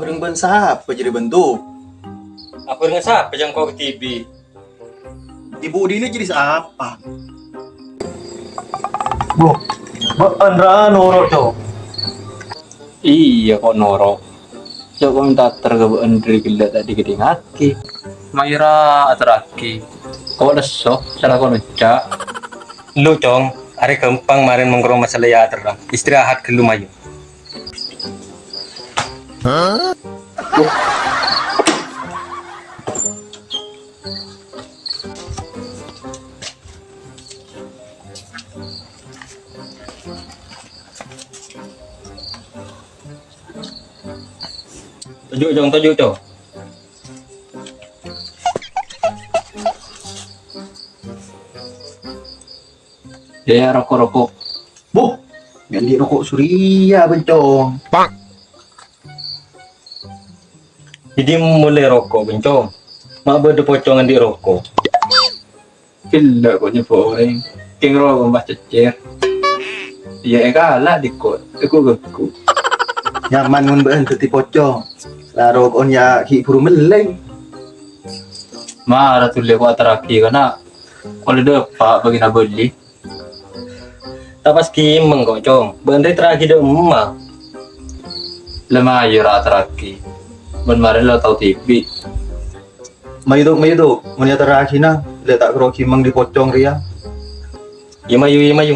Aku ring bansa apa jadi bentuk. Aku dengan siapa yang kau ke TV? Ibu ini jadi siapa? Bu, Andra noro cok. Iya kok Noro. Coba komentar ke Bu Andri gila tadi gede ngaki. Maira atraki. Kok leso salah kau mencak. Lu cong, hari kempang marin mengurung masalah ya terang. Istirahat ke lu mayu. Tujuk cong. Ya rokok-rokok. Bu, ganti rokok Surya bencong. Jadi mulai rokok bencong. Mak berde pocongan di rokok. Gila kok nyebut orang. King rokok mbah cecer. Ya kalah dikot. Aku geku. Nyaman mun beun teti pocong. Lah rokok ya ki buru meleng. Marah tuh lewat atraki karena kalau depak bagi nak beli. Tapas kimeng kok cong. Bende terakhir de emak. Lemah aja atraki. Kemarin lo tahu TV. Mayu tu, mun ya terakina, dia tak kero kimeng di pocong ria. Iya mayu.